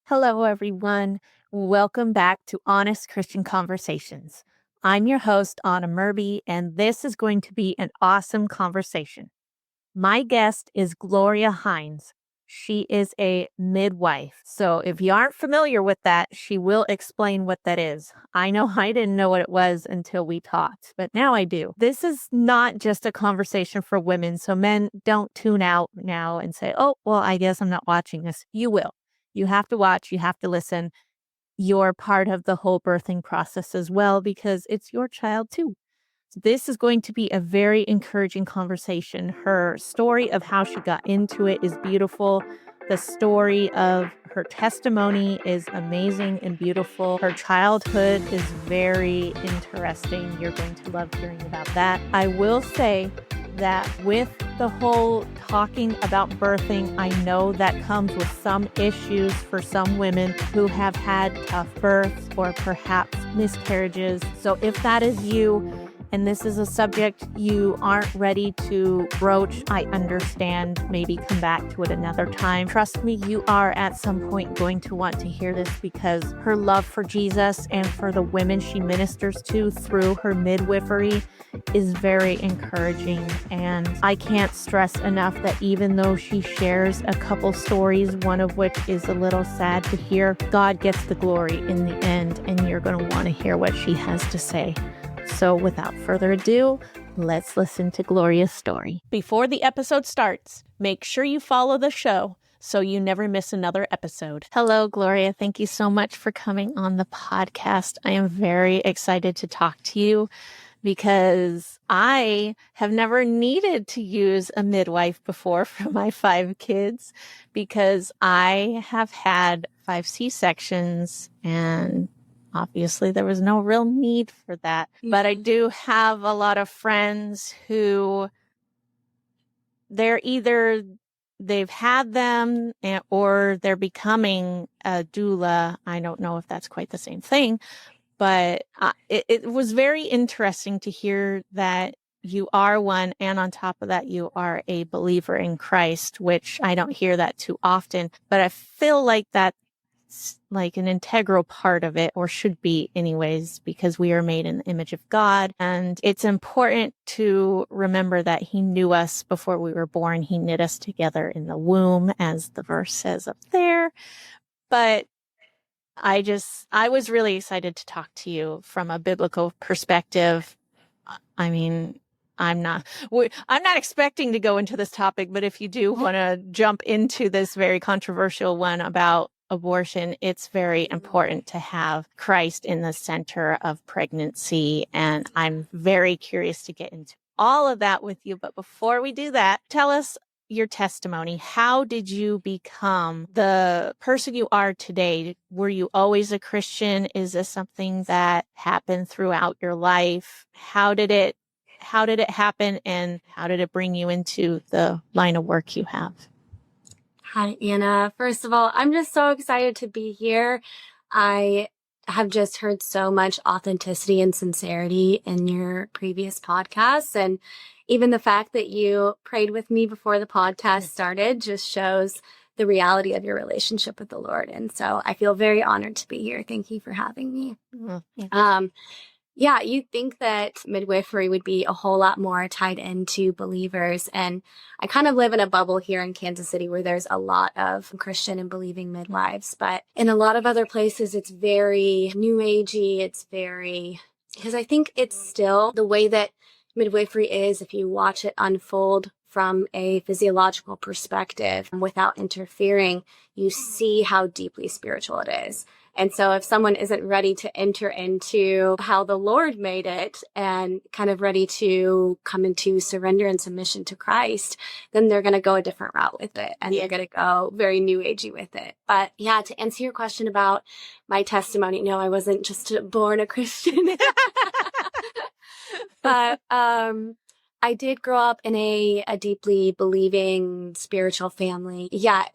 Hello, everyone. Welcome back to Honest Christian Conversations. I'm your host, Anna Murby, and this is going to be an awesome conversation. My guest is Gloria Hines. She is a midwife. So if you aren't familiar with that, she will explain what that is. I know I didn't know what it was until we talked, but now I do. This is not just a conversation for women, so men don't tune out now and say, oh, well, I guess I'm not watching this. You will. You have to watch, you have to listen. You're part of the whole birthing process as well because it's your child too. This is going to be a very encouraging conversation. Her story of how she got into it is beautiful. The story of her testimony is amazing and beautiful. Her childhood is very interesting. You're going to love hearing about that. I will say that with the whole talking about birthing, I know that comes with some issues for some women who have had tough births or perhaps miscarriages. So if that is you, and this is a subject you aren't ready to broach, I understand. Maybe come back to it another time. Trust me, you are at some point going to want to hear this because her love for Jesus and for the women she ministers to through her midwifery is very encouraging. And I can't stress enough that even though she shares a couple stories, one of which is a little sad to hear, God gets the glory in the end, and you're going to want to hear what she has to say. So without further ado, let's listen to Gloria's story. Before the episode starts, make sure you follow the show so you never miss another episode. Hello, Gloria. Thank you so much for coming on the podcast. I am very excited to talk to you because I have never needed to use a midwife before for my 5 kids because I have had 5 C-sections and obviously, there was no real need for that. But I do have a lot of friends who they've had them or they're becoming a doula. I don't know if that's quite the same thing, but it was very interesting to hear that you are one, and on top of that, you are a believer in Christ, which I don't hear that too often. But I feel like that's like an integral part of it, or should be anyways, because we are made in the image of God. And it's important to remember that he knew us before we were born. He knit us together in the womb, as the verse says up there. But I was really excited to talk to you from a biblical perspective. I mean, I'm not expecting to go into this topic, but if you do want to jump into this very controversial one about abortion, it's very important to have Christ in the center of pregnancy. And I'm very curious to get into all of that with you. But before we do that, tell us your testimony. How did you become the person you are today? Were you always a Christian? Is this something that happened throughout your life? How did it happen, and how did it bring you into the line of work you have? Hi, Anna. First of all, I'm just so excited to be here. I have just heard so much authenticity and sincerity in your previous podcasts. And even the fact that you prayed with me before the podcast started just shows the reality of your relationship with the Lord. And so I feel very honored to be here. Thank you for having me. Yeah, you'd think that midwifery would be a whole lot more tied into believers. And I kind of live in a bubble here in Kansas City where there's a lot of Christian and believing midwives. But in a lot of other places, it's very new agey. Because I think it's still the way that midwifery is, if you watch it unfold from a physiological perspective without interfering, you see how deeply spiritual it is. And so if someone isn't ready to enter into how the Lord made it and kind of ready to come into surrender and submission to Christ, then they're going to go a different route with it. And they're going to go very new agey with it. But yeah, to answer your question about my testimony, no, I wasn't just born a Christian. But I did grow up in a deeply believing spiritual family. Yeah,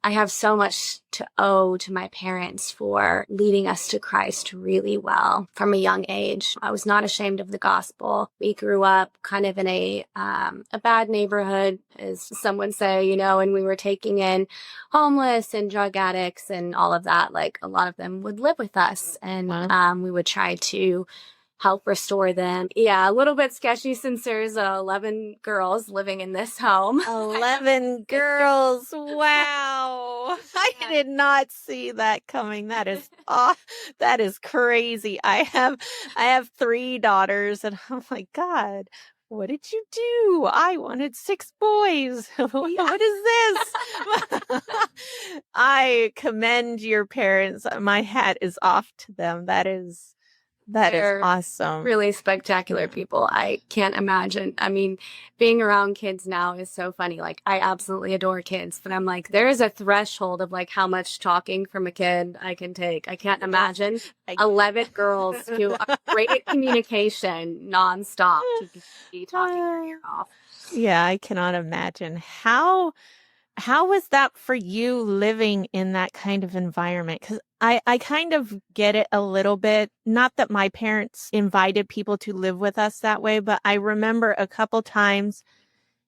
I have so much to owe to my parents for leading us to Christ really well from a young age. I was not ashamed of the gospel. We grew up kind of in a bad neighborhood, as some would say, and we were taking in homeless and drug addicts and all of that. Like, a lot of them would live with us, and we would try to help restore them. Yeah, a little bit sketchy since there's 11 girls living in this home. 11 girls. Wow. I did not see that coming. That is crazy. I have 3 daughters, and I'm like, God, what did you do? I wanted 6 boys. What is this? I commend your parents. My hat is off to them. That is awesome. Really spectacular people. I can't imagine. I mean, being around kids now is so funny. Like, I absolutely adore kids, but I'm like, there is a threshold of like how much talking from a kid I can take. I can't imagine 11 girls who are great at communication nonstop to be talking your ear off. Yeah, I cannot imagine. How was that for you living in that kind of environment? Because I kind of get it a little bit. Not that my parents invited people to live with us that way, but I remember a couple times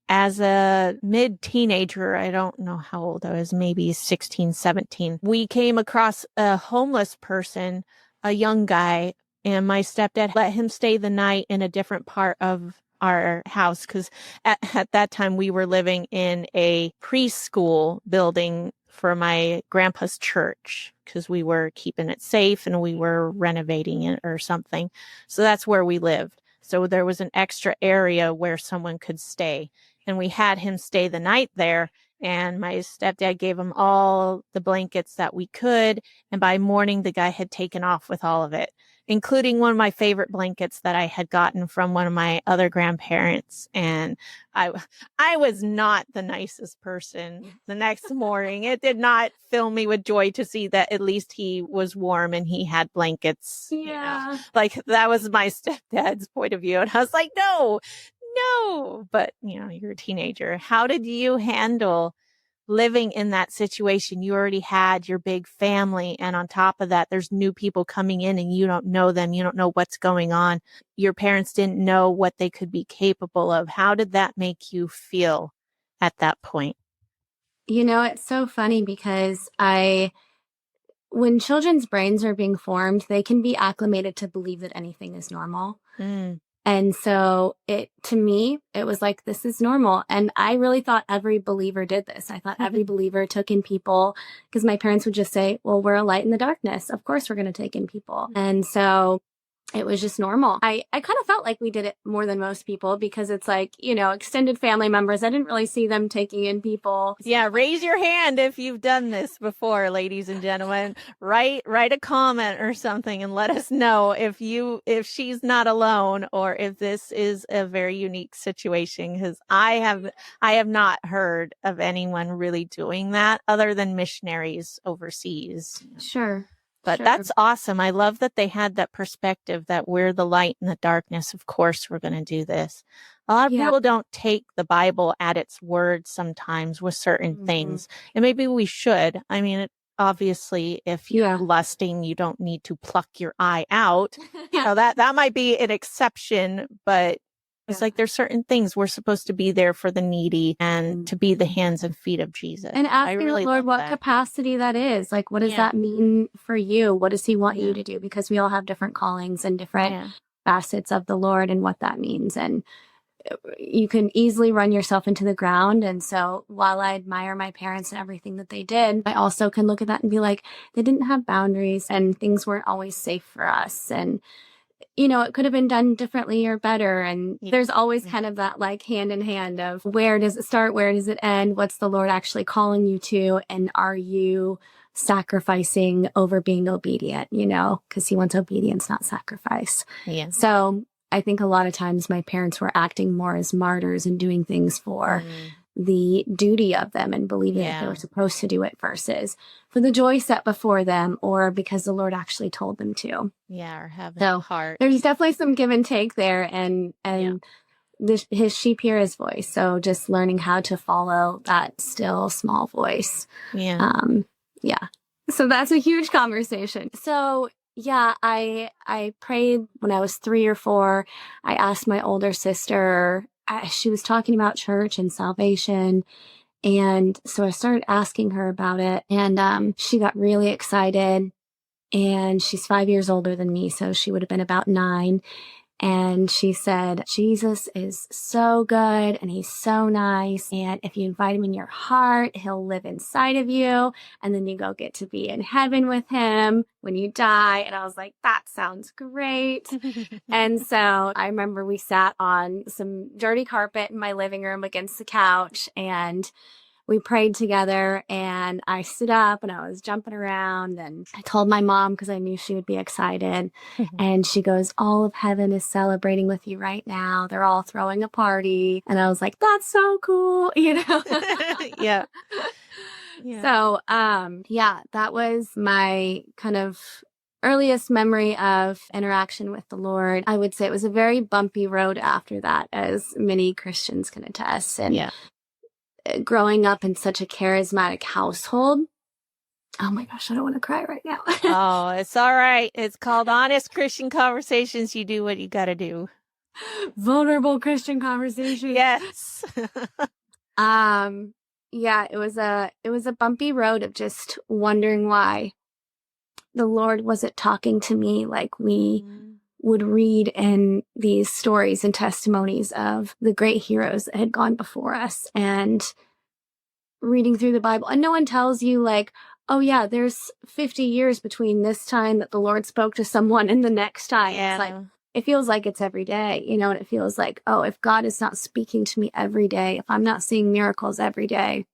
as a mid-teenager, I don't know how old I was, maybe 16, 17, we came across a homeless person, a young guy, and my stepdad let him stay the night in a different part of our house because at that time we were living in a preschool building for my grandpa's church because we were keeping it safe and we were renovating it or something. So that's where we lived. So there was an extra area where someone could stay. And we had him stay the night there. And my stepdad gave him all the blankets that we could. And by morning, the guy had taken off with all of it, including one of my favorite blankets that I had gotten from one of my other grandparents. And I was not the nicest person the next morning. It did not fill me with joy to see that at least he was warm and he had blankets. Yeah. Like, that was my stepdad's point of view. And I was like, no. But, you're a teenager. How did you handle living in that situation? You already had your big family, and on top of that, there's new people coming in and you don't know them. You don't know what's going on. Your parents didn't know what they could be capable of. How did that make you feel at that point? It's so funny because when children's brains are being formed, they can be acclimated to believe that anything is normal. And so to me, it was like, this is normal. And I really thought every believer did this. I thought every believer took in people, because my parents would just say, well, we're a light in the darkness. Of course, we're going to take in people. And so it was just normal. I kind of felt like we did it more than most people because it's like, extended family members. I didn't really see them taking in people. Yeah, raise your hand if you've done this before, ladies and gentlemen. Write a comment or something and let us know if she's not alone or if this is a very unique situation, because I have not heard of anyone really doing that other than missionaries overseas. Sure. But that's awesome. I love that they had that perspective that we're the light in the darkness. Of course, we're going to do this. A lot of people don't take the Bible at its word sometimes with certain things. And maybe we should. I mean, obviously, if you're lusting, you don't need to pluck your eye out. That might be an exception, but it's like there's certain things we're supposed to be there for the needy and to be the hands and feet of Jesus. And ask the Lord what capacity that is. Like, what does that mean for you? What does he want you to do? Because we all have different callings and different facets of the Lord and what that means. And you can easily run yourself into the ground. And so while I admire my parents and everything that they did, I also can look at that and be like, they didn't have boundaries and things weren't always safe for us. And it could have been done differently or better. And there's always kind of that like hand in hand of where does it start? Where does it end? What's the Lord actually calling you to? And are you sacrificing over being obedient, because he wants obedience, not sacrifice. Yeah. So I think a lot of times my parents were acting more as martyrs and doing things for the duty of them and believing that they were supposed to do it versus for the joy set before them or because the Lord actually told them to. Yeah, or having a heart. There's definitely some give and take there. And his sheep hear his voice. So just learning how to follow that still small voice. Yeah. Yeah. So that's a huge conversation. So yeah, I prayed when I was 3 or 4. I asked my older sister, she was talking about church and salvation. And so I started asking her about it, and she got really excited. And she's 5 years older than me, so she would have been about 9. And she said, Jesus is so good and he's so nice. And if you invite him in your heart, he'll live inside of you. And then you go get to be in heaven with him when you die. And I was like, that sounds great. And so I remember we sat on some dirty carpet in my living room against the couch, and we prayed together, and I stood up and I was jumping around, and I told my mom because I knew she would be excited. And she goes, all of heaven is celebrating with you right now. They're all throwing a party. And I was like, that's so cool, Yeah. So, yeah, that was my kind of earliest memory of interaction with the Lord. I would say it was a very bumpy road after that, as many Christians can attest. And growing up in such a charismatic household. Oh my gosh, I don't want to cry right now. Oh, it's all right. It's called Honest Christian Conversations. You do what you got to do. Vulnerable Christian conversation. Yes. Yeah, it was a bumpy road of just wondering why the Lord wasn't talking to me like we would read in these stories and testimonies of the great heroes that had gone before us, and reading through the Bible. And no one tells you like, oh yeah, there's 50 years between this time that the Lord spoke to someone and the next time. Yeah. It's like, it feels like it's every day, and it feels like, oh, if God is not speaking to me every day, if I'm not seeing miracles every day,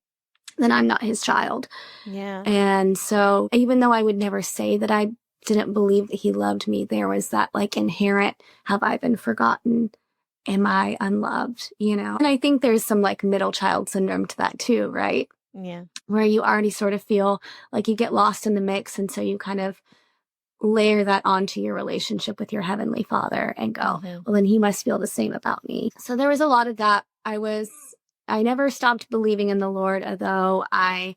then I'm not his child. Yeah. And so even though I would never say that I didn't believe that he loved me, there was that like inherent, have I been forgotten? Am I unloved? And I think there's some like middle child syndrome to that too, right? Yeah. Where you already sort of feel like you get lost in the mix. And so you kind of layer that onto your relationship with your heavenly Father and go, well, then he must feel the same about me. So there was a lot of that. I never stopped believing in the Lord, although I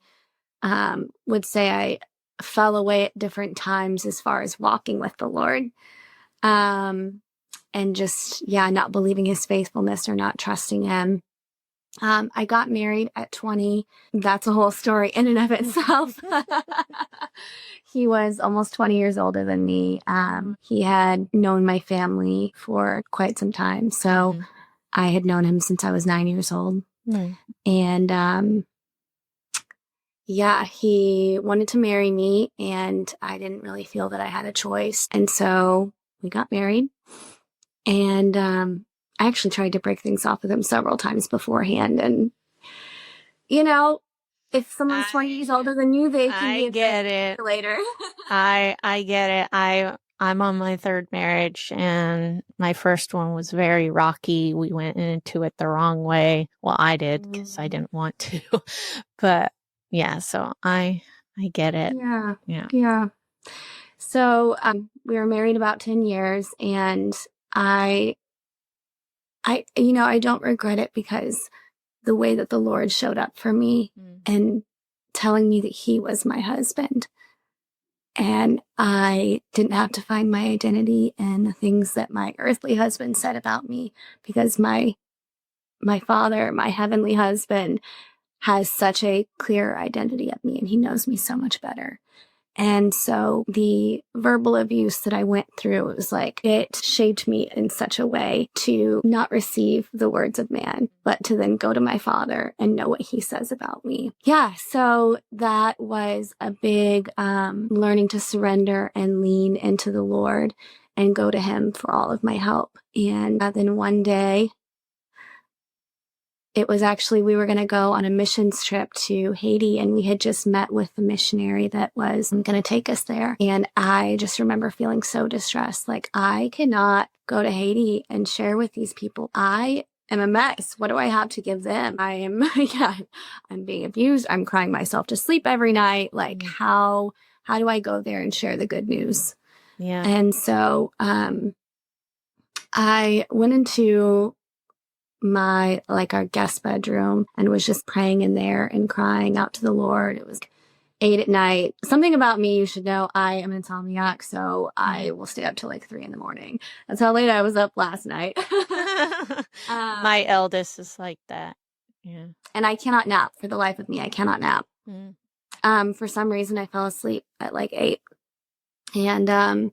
would say I fell away at different times as far as walking with the Lord. And just, not believing his faithfulness or not trusting him. I got married at 20. That's a whole story in and of itself. He was almost 20 years older than me. He had known my family for quite some time. So I had known him since I was 9 years old. And he wanted to marry me, and I didn't really feel that I had a choice. And so we got married. And I actually tried to break things off with him several times beforehand. And, if someone's 20 years older than you, they can be a later. I get it. I'm on my 3rd marriage, and my first one was very rocky. We went into it the wrong way. Well, I did because I didn't want to. But yeah, so I get it. Yeah. So we were married about 10 years, and I don't regret it, because the way that the Lord showed up for me and telling me that he was my husband. And I didn't have to find my identity in the things that my earthly husband said about me, because my Father, my heavenly husband, has such a clear identity of me, and he knows me so much better. And so the verbal abuse that I went through, it was like, it shaped me in such a way to not receive the words of man, but to then go to my Father and know what he says about me. Yeah, so that was a big learning to surrender and lean into the Lord and go to him for all of my help. And then one day, it was actually, we were going to go on a missions trip to Haiti, and we had just met with the missionary that was going to take us there. And I just remember feeling so distressed. Like, I cannot go to Haiti and share with these people. I am a mess. What do I have to give them? I'm being abused. I'm crying myself to sleep every night. Like, how do I go there and share the good news? Yeah. And so, I went into our guest bedroom and was just praying in there and crying out to the Lord. It was 8 at night. Something about me, you should know, I am an insomniac, so I will stay up till like 3 in the morning. That's how late I was up last night. My eldest is like that. Yeah. And I cannot nap for the life of me. I cannot nap. For some reason, I fell asleep at like 8. And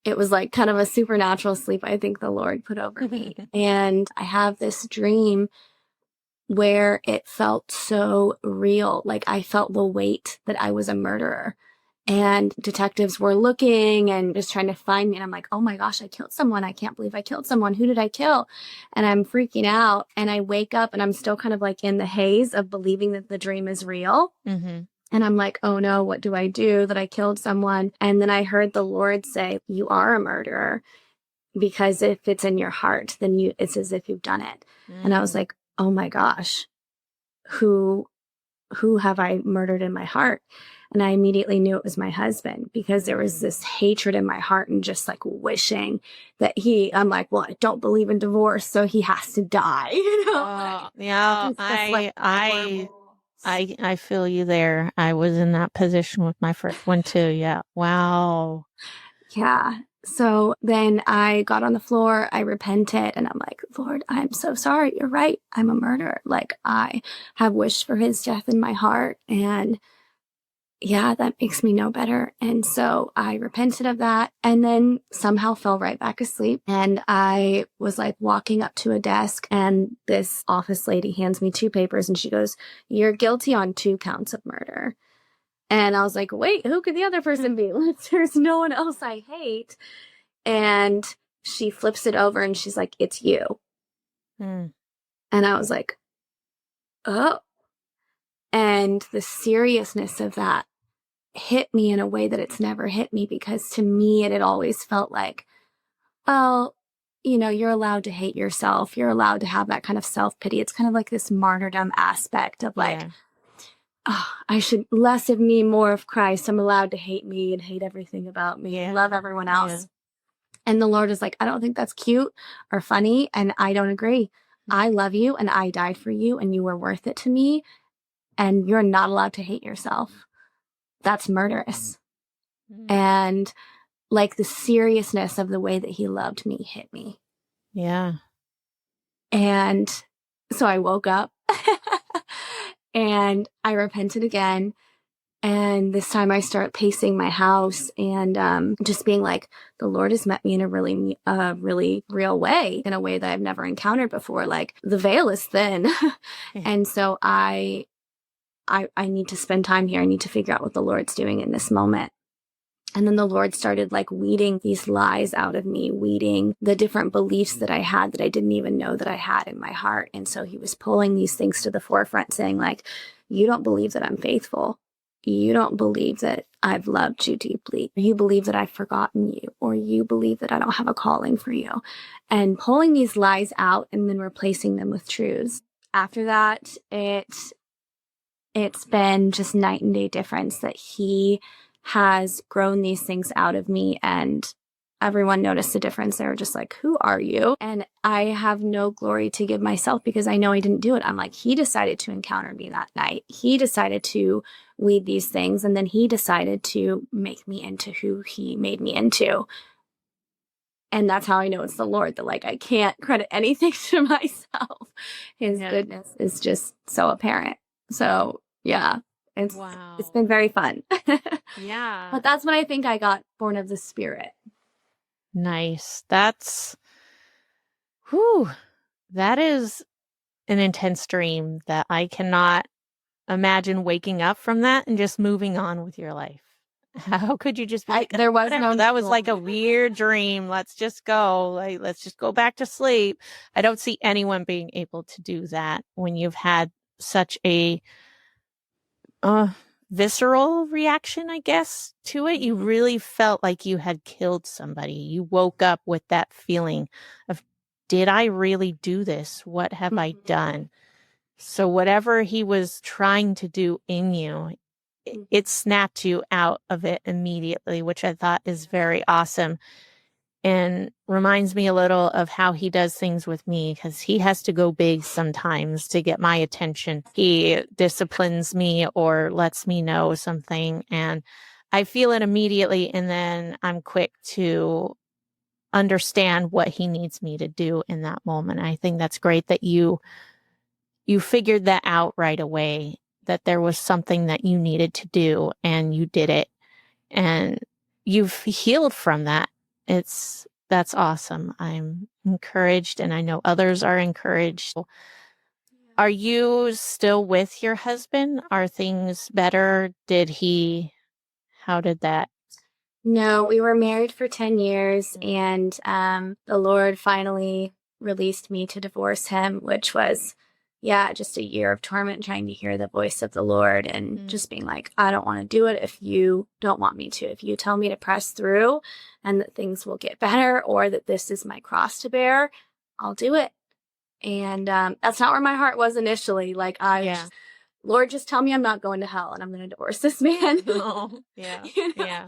it was like kind of a supernatural sleep I think the Lord put over me. And I have this dream where it felt so real. Like I felt the weight that I was a murderer. And detectives were looking and just trying to find me. And I'm like, oh my gosh, I killed someone. I can't believe I killed someone. Who did I kill? And I'm freaking out. And I wake up and I'm still kind of like in the haze of believing that the dream is real. And I'm like, oh no, what do I do that I killed someone? And then I heard the Lord say, you are a murderer, because if it's in your heart, then it's as if you've done it. And I was like, oh my gosh, who have I murdered in my heart? And I immediately knew it was my husband, because there was this hatred in my heart and just like wishing that I'm like, well, I don't believe in divorce, so he has to die. Yeah, I feel you there. I was in that position with my first one too. Yeah. Wow. Yeah. So then I got on the floor, I repented, and I'm like, Lord, I'm so sorry. You're right. I'm a murderer. Like I have wished for his death in my heart. And yeah, that makes me know better. And so I repented of that and then somehow fell right back asleep. And I was like walking up to a desk, and this office lady hands me 2 papers and she goes, you're guilty on 2 counts of murder. And I was like, wait, who could the other person be? There's no one else I hate. And she flips it over and she's like, it's you. And I was like, oh. And the seriousness of that hit me in a way that it's never hit me, because to me, it had always felt like, well, you're allowed to hate yourself. You're allowed to have that kind of self-pity. It's kind of like this martyrdom aspect of like, oh, I should less of me, more of Christ. I'm allowed to hate me and hate everything about me and love everyone else. And the Lord is like, I don't think that's cute or funny. And I don't agree. I love you and I died for you and you were worth it to me. And you're not allowed to hate yourself. That's murderous. And like the seriousness of the way that he loved me hit me. Yeah. And so I woke up and I repented again. And this time I start pacing my house and just being like, the Lord has met me in a really real way, in a way that I've never encountered before. Like the veil is thin. And so I need to spend time here. I need to figure out what the Lord's doing in this moment. And then the Lord started like weeding these lies out of me, weeding the different beliefs that I had that I didn't even know that I had in my heart. And so he was pulling these things to the forefront, saying like, you don't believe that I'm faithful. You don't believe that I've loved you deeply. You believe that I've forgotten you, or you believe that I don't have a calling for you. And pulling these lies out and then replacing them with truths. After that, it's been just night and day difference that he has grown these things out of me, and everyone noticed the difference. They were just like, who are you? And I have no glory to give myself, because I know I didn't do it. I'm like, he decided to encounter me that night. He decided to weed these things, and then he decided to make me into who he made me into. And that's how I know it's the Lord, that like I can't credit anything to myself. His goodness is just so apparent. So yeah. It's been very fun. Yeah. But that's when I think I got born of the Spirit. Nice. That is an intense dream that I cannot imagine waking up from that and just moving on with your life. How could you just be like, there was no, that was like a weird dream. Let's just go. Like, let's just go back to sleep. I don't see anyone being able to do that when you've had such a visceral reaction, I guess, to it. You really felt like you had killed somebody. You woke up with that feeling of, did I really do this? What have I done? So whatever he was trying to do in you, it snapped you out of it immediately, which I thought is very awesome. and reminds me a little of how he does things with me, because he has to go big sometimes to get my attention. He disciplines me or lets me know something, and I feel it immediately, and then I'm quick to understand what he needs me to do in that moment. I think that's great that you figured that out right away, that there was something that you needed to do and you did it, and you've healed from that. That's awesome. I'm encouraged, and I know others are encouraged. Are you still with your husband? Are things better? How did that? No, we were married for 10 years, and the Lord finally released me to divorce him, which was, just a year of torment trying to hear the voice of the Lord and just being like, I don't want to do it if you don't want me to. If you tell me to press through and that things will get better, or that this is my cross to bear, I'll do it. And that's not where my heart was initially. Like, Lord, just tell me I'm not going to hell and I'm going to divorce this man. Oh, yeah. You know? Yeah.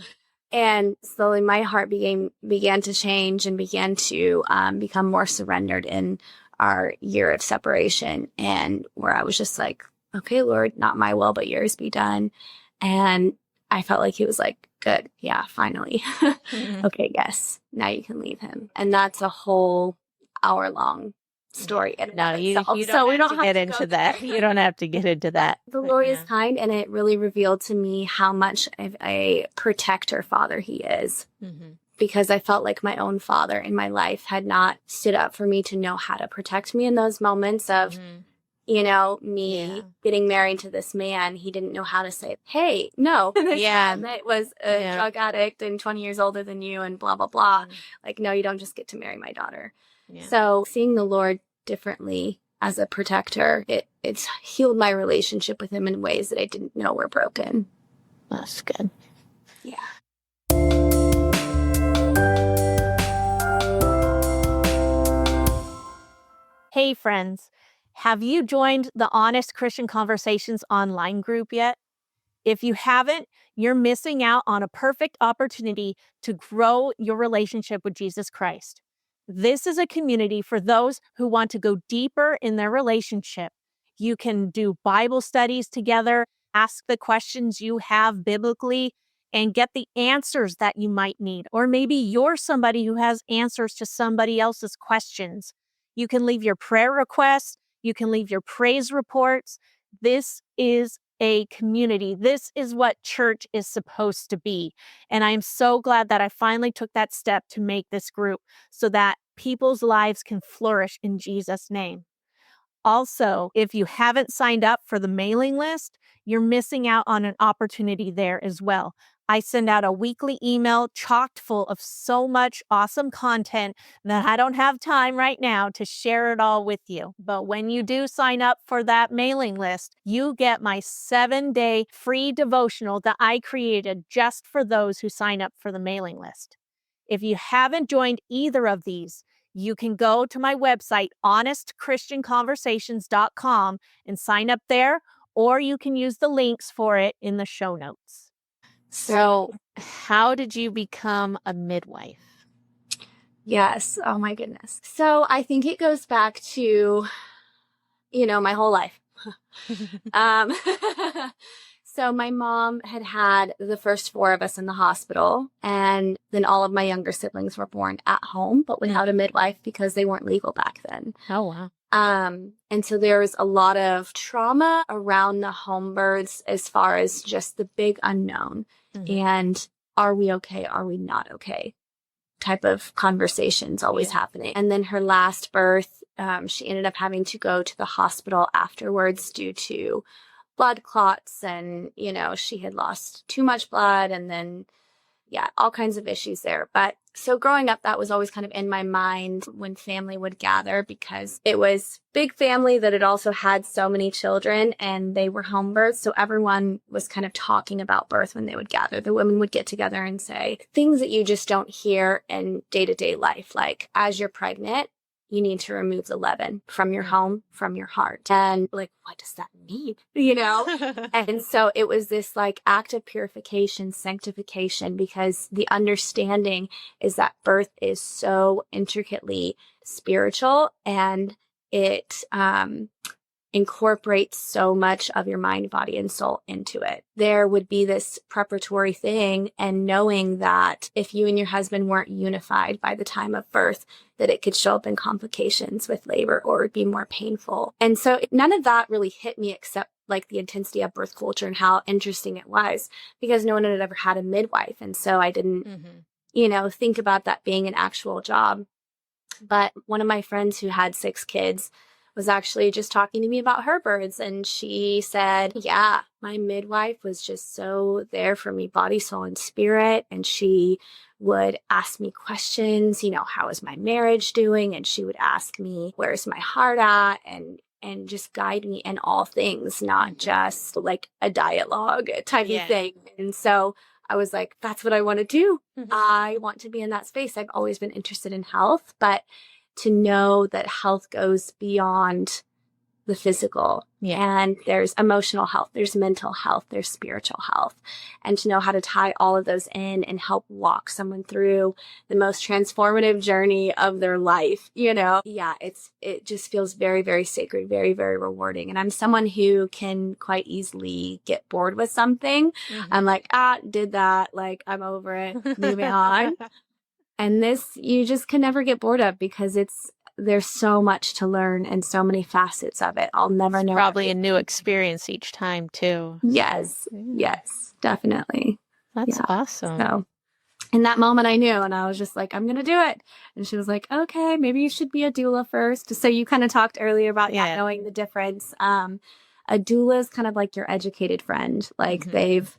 And slowly my heart began to change and began to become more surrendered in our year of separation, and where I was just like, okay, Lord, not my will, but yours be done. And I felt like he was like, good. Yeah, finally. Okay, yes. Now you can leave him. And that's a whole hour-long story. No, you don't have to get into that. You don't have to get into that. The Lord is kind, and it really revealed to me how much of a protector father he is. Because I felt like my own father in my life had not stood up for me to know how to protect me in those moments of, me getting married to this man. He didn't know how to say, hey, no. That was a drug addict and 20 years older than you and blah, blah, blah. Like, no, you don't just get to marry my daughter. So seeing the Lord differently as a protector, it's healed my relationship with him in ways that I didn't know were broken. That's good. Yeah. Hey, friends, have you joined the Honest Christian Conversations online group yet? If you haven't, you're missing out on a perfect opportunity to grow your relationship with Jesus Christ. This is a community for those who want to go deeper in their relationship. You can do Bible studies together, ask the questions you have biblically, and get the answers that you might need. Or maybe you're somebody who has answers to somebody else's questions. You can leave your prayer requests. You can leave your praise reports. This is a community. This is what church is supposed to be. And I'm so glad that I finally took that step to make this group so that people's lives can flourish in Jesus' name. Also, if you haven't signed up for the mailing list, you're missing out on an opportunity there as well. I send out a weekly email chocked full of so much awesome content that I don't have time right now to share it all with you. But when you do sign up for that mailing list, you get my 7-day free devotional that I created just for those who sign up for the mailing list. If you haven't joined either of these, you can go to my website, honestchristianconversations.com, and sign up there, or you can use the links for it in the show notes. So, how did you become a midwife? Yes. Oh my goodness. So I think it goes back to, my whole life. So my mom had the first 4 of us in the hospital, and then all of my younger siblings were born at home, but without a midwife because they weren't legal back then. Oh, wow. And so there was a lot of trauma around the home births as far as just the big unknown. And are we okay? Are we not okay? Type of conversations always happening. And then her last birth, she ended up having to go to the hospital afterwards due to blood clots, and she had lost too much blood, and then all kinds of issues there. But so growing up, that was always kind of in my mind when family would gather, because it was big family that had also had so many children, and they were home births. So everyone was kind of talking about birth when they would gather. The women would get together and say things that you just don't hear in day-to-day life. Like, as you're pregnant, you need to remove the leaven from your home, from your heart. And like, what does that mean? You know? And so it was this like act of purification, sanctification, because the understanding is that birth is so intricately spiritual, and it incorporates so much of your mind, body, and soul into it. There would be this preparatory thing, and knowing that if you and your husband weren't unified by the time of birth, that it could show up in complications with labor or would be more painful. And so none of that really hit me except like the intensity of birth culture and how interesting it was, because no one had ever had a midwife. And so I didn't, think about that being an actual job. But one of my friends who had 6 kids was actually just talking to me about her births. And she said, yeah, my midwife was just so there for me, body, soul, and spirit. And she would ask me questions, how is my marriage doing? And she would ask me, where's my heart at? And just guide me in all things, not just like a dialogue type of thing. And so I was like, that's what I want to do. I want to be in that space. I've always been interested in health, but to know that health goes beyond the physical, and there's emotional health, there's mental health, there's spiritual health, and to know how to tie all of those in and help walk someone through the most transformative journey of their life, it just feels very, very sacred, very, very rewarding. And I'm someone who can quite easily get bored with something. I'm like, did that, like, I'm over it, moving on. And this, you just can never get bored of, because there's so much to learn and so many facets of it. I'll never know. Probably a new experience each time too. Yes. Yes, definitely. That's awesome. So in that moment I knew, and I was just like, I'm going to do it. And she was like, okay, maybe you should be a doula first. So you kind of talked earlier about not knowing the difference. A doula is kind of like your educated friend. Like they've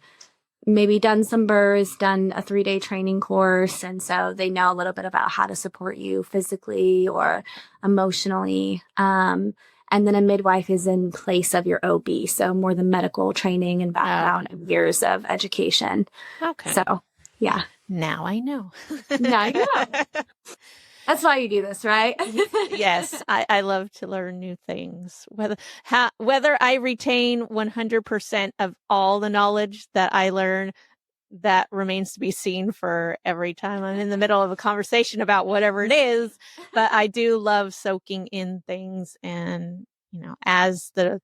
maybe done some births, done a 3-day training course. And so they know a little bit about how to support you physically or emotionally. And then a midwife is in place of your OB. So more the medical training and background and years of education. Okay. So, yeah. Now I know. Now I know. That's why you do this, right? Yes, I love to learn new things. Whether I retain 100% of all the knowledge that I learn, that remains to be seen for every time I'm in the middle of a conversation about whatever it is. But I do love soaking in things, and as the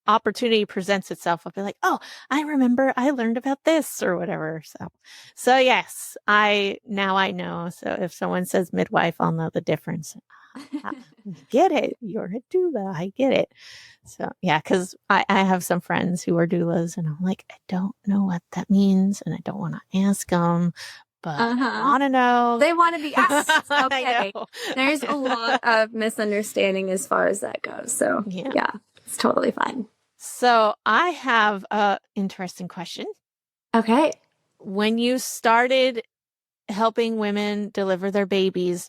opportunity presents itself, I'll be like, oh, I remember I learned about this or whatever. So yes, now I know. So if someone says midwife, I'll know the difference. I get it. You're a doula. I get it. So yeah, because I have some friends who are doulas, and I'm like, I don't know what that means, and I don't want to ask them, but I want to know. They want to be asked. Okay. There's a lot of misunderstanding as far as that goes. So yeah, it's totally fine. So I have a interesting question. Okay. When you started helping women deliver their babies,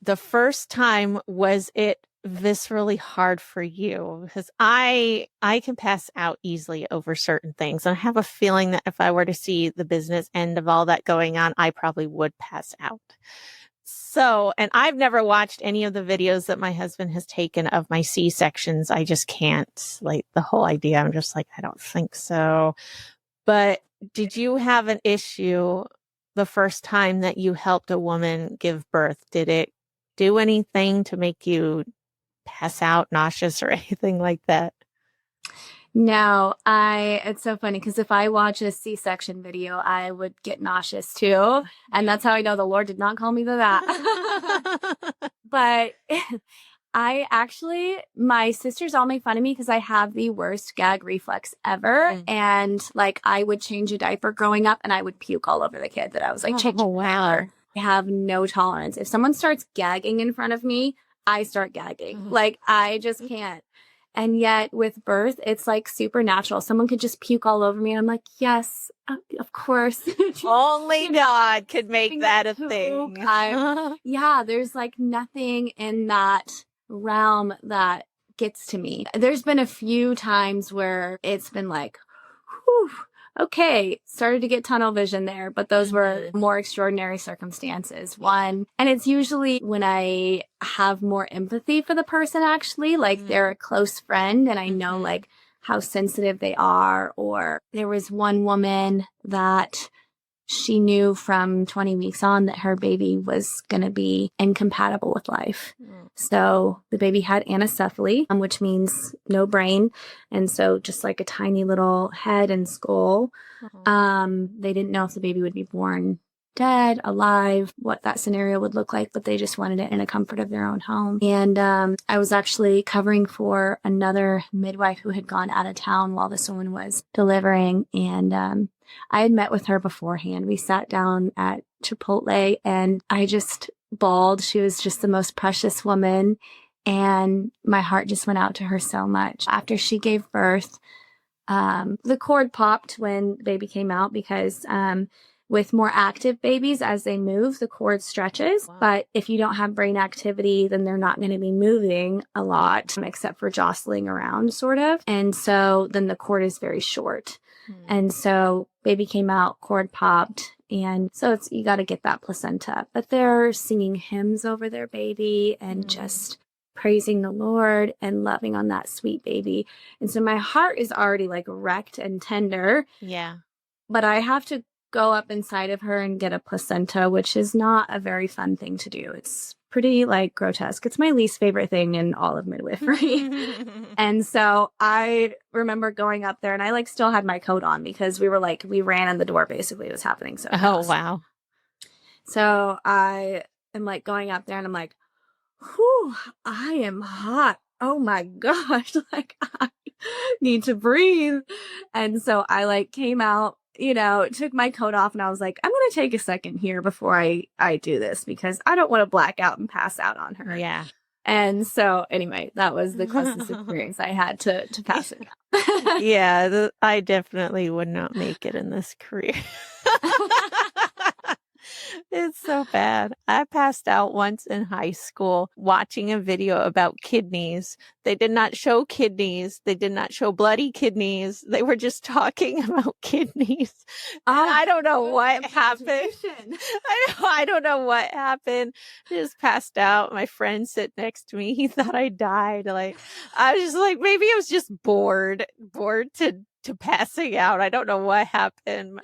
the first time, was it viscerally hard for you? Because I can pass out easily over certain things. And I have a feeling that if I were to see the business end of all that going on, I probably would pass out. So, and I've never watched any of the videos that my husband has taken of my C-sections. I just can't, like, the whole idea. I'm just like, I don't think so. But did you have an issue the first time that you helped a woman give birth? Did it do anything to make you pass out, nauseous, or anything like that? No, it's so funny because if I watch a C-section video, I would get nauseous too. And that's how I know the Lord did not call me to that. But my sisters all make fun of me because I have the worst gag reflex ever. And like, I would change a diaper growing up and I would puke all over the kid that I was like, change. Oh, wow. I have no tolerance. If someone starts gagging in front of me, I start gagging. Like, I just can't. And yet with birth, it's like supernatural. Someone could just puke all over me. And I'm like, yes, of course. Only God could make that a thing. Yeah, there's like nothing in that realm that gets to me. There's been a few times where it's been like, whew, okay, started to get tunnel vision there, but those were more extraordinary circumstances. One, and it's usually when I have more empathy for the person, actually, like they're a close friend and I know like how sensitive they are. Or there was one woman that she knew from 20 weeks on that her baby was going to be incompatible with life. So the baby had anencephaly, which means no brain. And so just like a tiny little head and skull. They didn't know if the baby would be born dead, alive, what that scenario would look like, but they just wanted it in the comfort of their own home. And I was actually covering for another midwife who had gone out of town while this woman was delivering. And I had met with her beforehand. We sat down at Chipotle and I just bawled. She was just the most precious woman. And my heart just went out to her so much. After she gave birth, the cord popped when the baby came out because with more active babies, as they move, the cord stretches. Wow. But if you don't have brain activity, then they're not going to be moving a lot, except for jostling around, sort of. And so then the cord is very short. And so baby came out, cord popped. And so you got to get that placenta. But they're singing hymns over their baby and just praising the Lord and loving on that sweet baby. And so my heart is already like wrecked and tender. Yeah. But I have to go up inside of her and get a placenta, which is not a very fun thing to do. It's pretty like grotesque. It's my least favorite thing in all of midwifery. And so I remember going up there and I like still had my coat on because we ran in the door basically. It was happening so fast. Oh, wow. So I am like going up there and I'm like, whew, I am hot. Oh my gosh. Like I need to breathe. And so I like came out, took my coat off and I was like, I'm going to take a second here before I do this because I don't want to black out and pass out on her. Yeah. And so anyway, that was the closest experience I had to pass it out. Yeah, I definitely would not make it in this career. It's so bad. I passed out once in high school watching a video about kidneys. They did not show kidneys. They did not show bloody kidneys. They were just talking about kidneys. I don't know what happened. I don't know what happened. I just passed out. My friend sat next to me. He thought I died. Like I was just like, maybe I was just bored to passing out. I don't know what happened.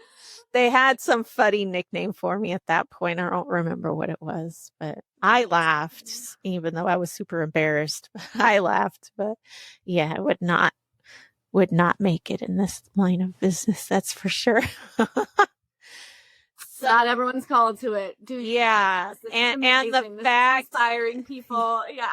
They had some funny nickname for me at that point. I don't remember what it was, but I laughed, even though I was super embarrassed. I laughed, but yeah, I would not make it in this line of business. That's for sure. Not everyone's called to it. Yeah. And the fact inspiring people. Yeah.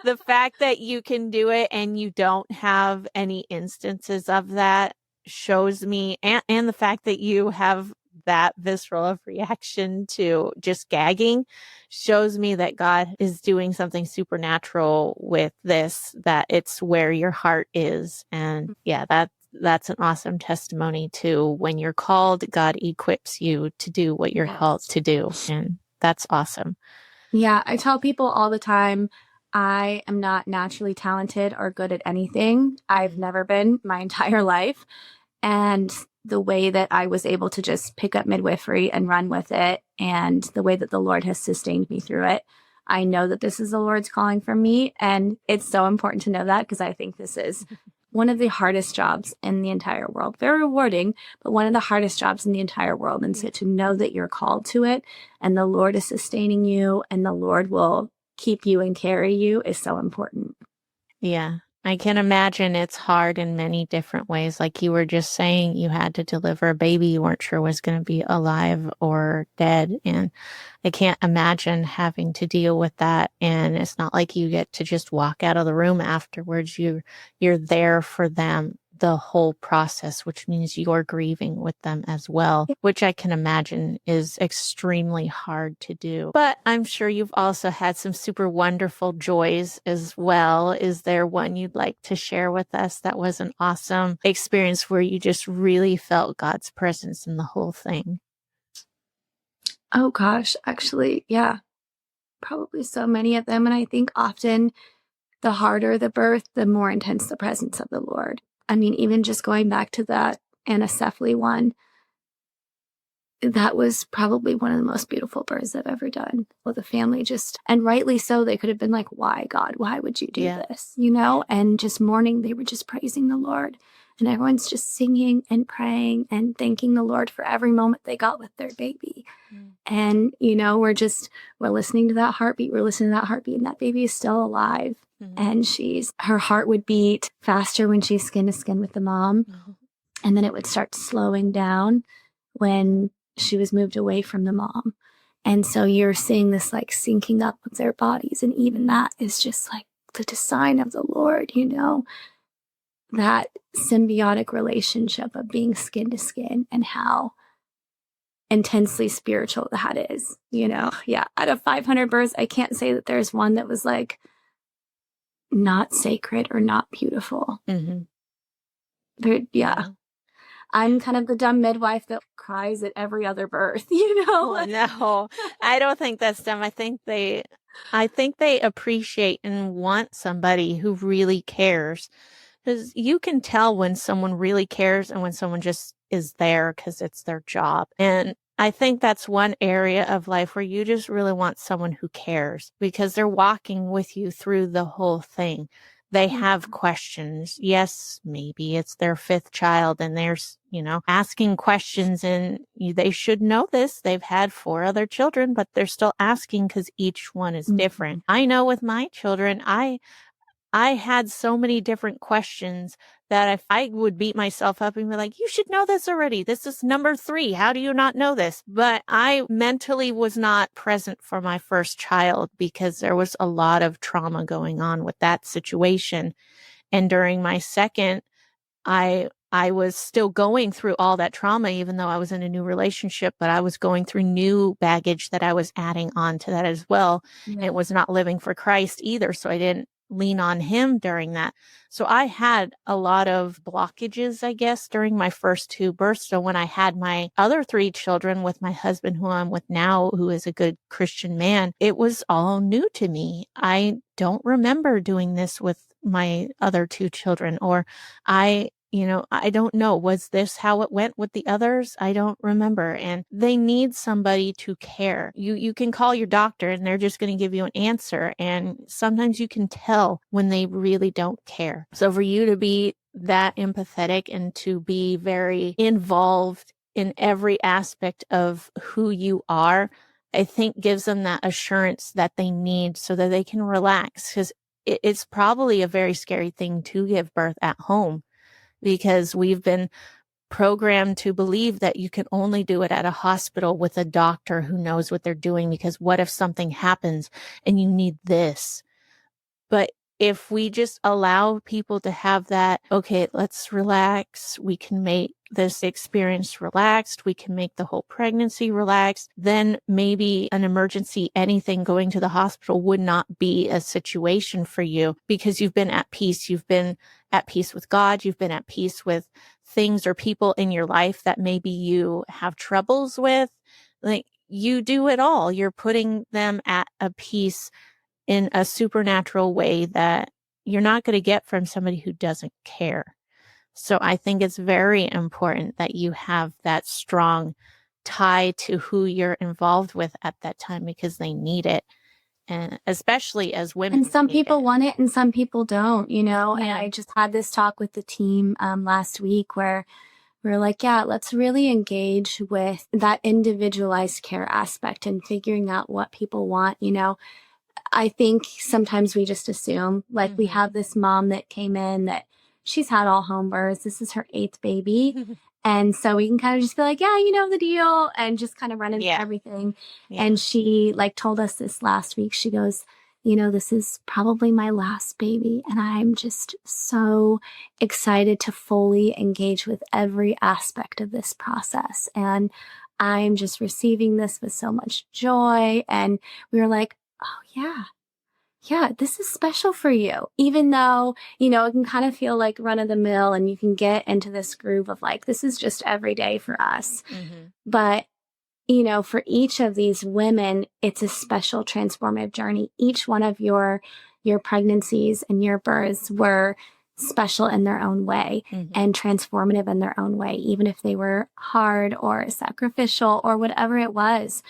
The fact that you can do it and you don't have any instances of that shows me, and the fact that you have that visceral of reaction to just gagging shows me that God is doing something supernatural with this, that it's where your heart is. And yeah, that's an awesome testimony to when you're called, God equips you to do what you're called to do. And that's awesome. Yeah. I tell people all the time, I am not naturally talented or good at anything. I've never been my entire life. And the way that I was able to just pick up midwifery and run with it, and the way that the Lord has sustained me through it, I know that this is the Lord's calling for me. And it's so important to know that because I think this is one of the hardest jobs in the entire world. Very rewarding, but one of the hardest jobs in the entire world. And so to know that you're called to it and the Lord is sustaining you and the Lord will keep you and carry you is so important. Yeah. I can imagine it's hard in many different ways. Like you were just saying, you had to deliver a baby you weren't sure was going to be alive or dead. And I can't imagine having to deal with that. And it's not like you get to just walk out of the room afterwards. You're there for them the whole process, which means you're grieving with them as well, which I can imagine is extremely hard to do. But I'm sure you've also had some super wonderful joys as well. Is there one you'd like to share with us that was an awesome experience where you just really felt God's presence in the whole thing? Oh gosh, actually, yeah, probably so many of them. And I think often the harder the birth, the more intense the presence of the Lord. I mean, even just going back to that anencephaly one, that was probably one of the most beautiful births I've ever done. Well, the family just, and rightly so, they could have been like, why, God, why would you do this? You know, and just mourning, they were just praising the Lord. And everyone's just singing and praying and thanking the Lord for every moment they got with their baby. And, you know, we're listening to that heartbeat. We're listening to that heartbeat, and that baby is still alive. And her heart would beat faster when she's skin to skin with the mom. And then it would start slowing down when she was moved away from the mom. And so you're seeing this like syncing up of their bodies. And even that is just like the design of the Lord, you know, that symbiotic relationship of being skin to skin and how intensely spiritual that is, you know. Yeah. Out of 500 births, I can't say that there's one that was like not sacred or not beautiful. I'm kind of the dumb midwife that cries at every other birth, you know? No, I don't think that's dumb. I think they appreciate and want somebody who really cares. Because you can tell when someone really cares and when someone just is there because it's their job. And I think that's one area of life where you just really want someone who cares because they're walking with you through the whole thing. They have questions. Yes, maybe it's their 5th child and they're, you know, asking questions, and they should know this. They've had 4 other children, but they're still asking because each one is different. I know with my children, I had so many different questions that if I would beat myself up and be like, you should know this already. This is number 3. How do you not know this? But I mentally was not present for my first child because there was a lot of trauma going on with that situation. And during my second, I was still going through all that trauma, even though I was in a new relationship, but I was going through new baggage that I was adding on to that as well. And it was not living for Christ either. So I didn't lean on him during that. So I had a lot of blockages, I guess, during my first 2 births. So when I had my other 3 children with my husband, who I'm with now, who is a good Christian man, it was all new to me. I don't remember doing this with my other 2 children, or I don't know. Was this how it went with the others? I don't remember. And they need somebody to care. You can call your doctor and they're just going to give you an answer. And sometimes you can tell when they really don't care. So for you to be that empathetic and to be very involved in every aspect of who you are, I think gives them that assurance that they need so that they can relax. Because it's probably a very scary thing to give birth at home, because we've been programmed to believe that you can only do it at a hospital with a doctor who knows what they're doing, because what if something happens and you need this? But if we just allow people to have that, okay, let's relax, we can make this experience relaxed, we can make the whole pregnancy relaxed, then maybe an emergency, anything going to the hospital would not be a situation for you, because you've been at peace. You've been at peace with God. You've been at peace with things or people in your life that maybe you have troubles with. Like, you do it all. You're putting them at a peace in a supernatural way that you're not going to get from somebody who doesn't care. So I think it's very important that you have that strong tie to who you're involved with at that time, because they need it. And especially as women. And some people want it and some people don't, you know. Yeah. And I just had this talk with the team last week where we were like, yeah, let's really engage with that individualized care aspect and figuring out what people want, you know. I think sometimes we just assume, like, we have this mom that came in that she's had all home births. This is her 8th baby. And so we can kind of just be like, yeah, you know the deal, and just kind of run into everything. And she told us this last week. She goes, you know, this is probably my last baby. And I'm just so excited to fully engage with every aspect of this process. And I'm just receiving this with so much joy. And we were like, oh, yeah, this is special for you. Even though, you know, it can kind of feel like run of the mill and you can get into this groove of like, this is just every day for us. But, you know, for each of these women, it's a special transformative journey. Each one of your pregnancies and your births were special in their own way and transformative in their own way, even if they were hard or sacrificial or whatever it was,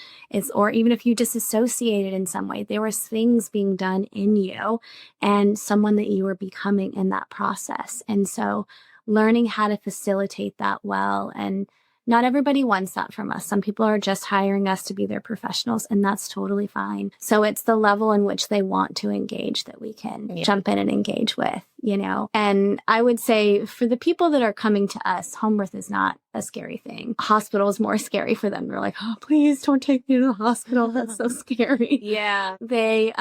or even if you disassociated in some way, there was things being done in you and someone that you were becoming in that process. And so learning how to facilitate that well, and not everybody wants that from us. Some people are just hiring us to be their professionals, and that's totally fine. So it's the level in which they want to engage that we can jump in and engage with, And I would say for the people that are coming to us, home birth is not a scary thing. Hospital is more scary for them. They're like, oh, please don't take me to the hospital. That's so scary. Yeah. They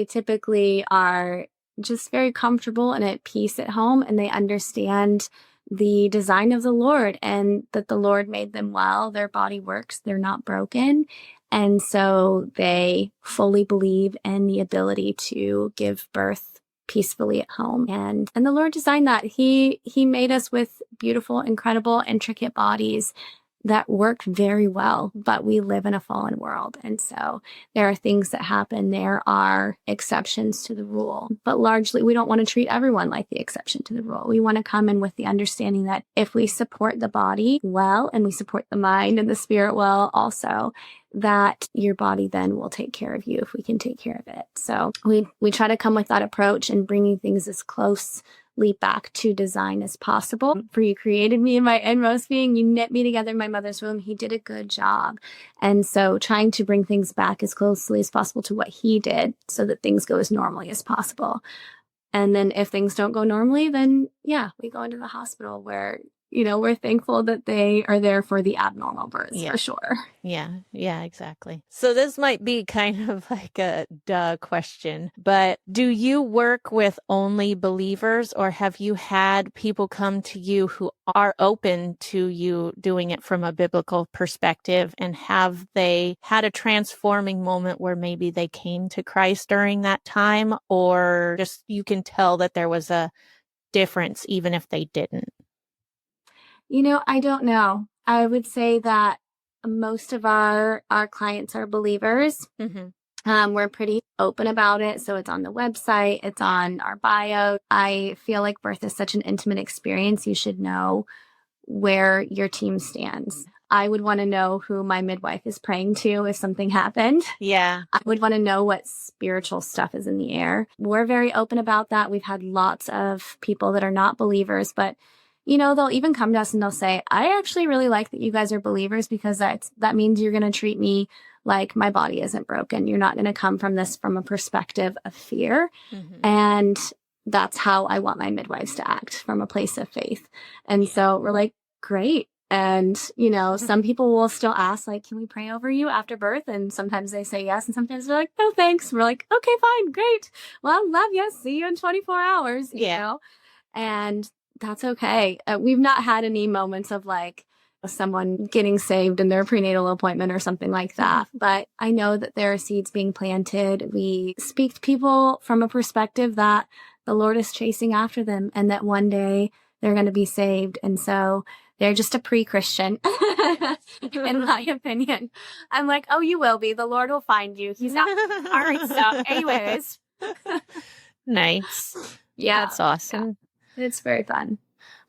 typically are just very comfortable and at peace at home, and they understand the design of the Lord and that the Lord made them well. Their body works. They're not broken. And so they fully believe in the ability to give birth peacefully at home. And the Lord designed that. He made us with beautiful, incredible, intricate bodies that work very well, but we live in a fallen world. And so there are things that happen. There are exceptions to the rule, but largely we don't want to treat everyone like the exception to the rule. We want to come in with the understanding that if we support the body well and we support the mind and the spirit well also, that your body then will take care of you if we can take care of it. So we try to come with that approach and bringing things as closely back to design as possible. For you created me in my inmost being, you knit me together in my mother's womb. He did a good job. And so trying to bring things back as closely as possible to what he did so that things go as normally as possible. And then if things don't go normally, then we go into the hospital where we're thankful that they are there for the abnormal births, for sure. Yeah, exactly. So this might be kind of like a duh question, but do you work with only believers, or have you had people come to you who are open to you doing it from a biblical perspective? And have they had a transforming moment where maybe they came to Christ during that time, or just you can tell that there was a difference even if they didn't? I don't know. I would say that most of our clients are believers. We're pretty open about it. So it's on the website, it's on our bio. I feel like birth is such an intimate experience. You should know where your team stands. I would want to know who my midwife is praying to if something happened. Yeah. I would want to know what spiritual stuff is in the air. We're very open about that. We've had lots of people that are not believers, but they'll even come to us and they'll say, I actually really like that you guys are believers, because that means you're going to treat me like my body isn't broken. You're not going to come from this from a perspective of fear. And that's how I want my midwives to act, from a place of faith. And so we're like, great. And, some people will still ask, like, can we pray over you after birth? And sometimes they say yes. And sometimes they're like, no, thanks. We're like, okay, fine. Great. Well, love you. See you in 24 hours, you know? And that's okay. We've not had any moments of like someone getting saved in their prenatal appointment or something like that. But I know that there are seeds being planted. We speak to people from a perspective that the Lord is chasing after them and that one day they're going to be saved. And so they're just a pre-Christian, in my opinion. I'm like, oh, you will be. The Lord will find you. He's not. All right. So anyways. Nice. Yeah. That's awesome. It's very fun.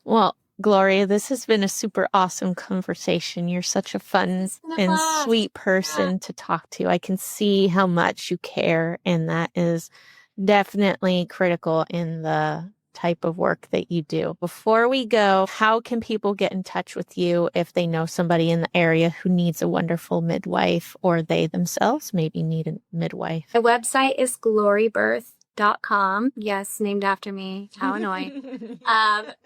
Well, Gloria, this has been a super awesome conversation. You're such a fun and sweet person to talk to. I can see how much you care, and that is definitely critical in the type of work that you do. Before we go, how can people get in touch with you if they know somebody in the area who needs a wonderful midwife, or they themselves maybe need a midwife? My website is glorybirth.com. Yes, named after me. How annoying.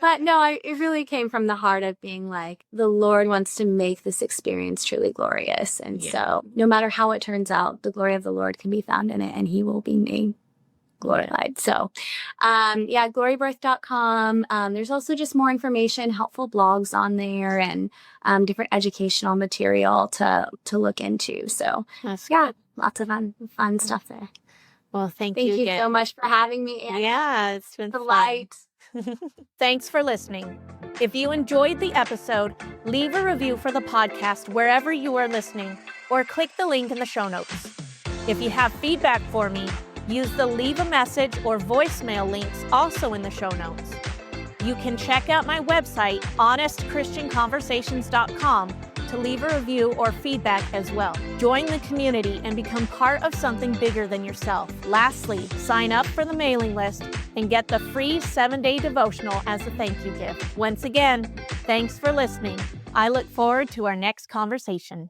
But no, it really came from the heart of being like, the Lord wants to make this experience truly glorious. And so no matter how it turns out, the glory of the Lord can be found in it, and he will be made glorified. So, glorybirth.com. There's also just more information, helpful blogs on there, and different educational material to look into. So lots of fun stuff there. Well, thank you again. So much for having me. Yeah, it's been delight. Thanks for listening. If you enjoyed the episode, leave a review for the podcast wherever you are listening, or click the link in the show notes. If you have feedback for me, Use the leave a message or voicemail links also in the show notes. You can check out my website, honestchristianconversations.com, to leave a review or feedback as well. Join the community and become part of something bigger than yourself. Lastly, sign up for the mailing list and get the free 7-day devotional as a thank you gift. Once again, thanks for listening. I look forward to our next conversation.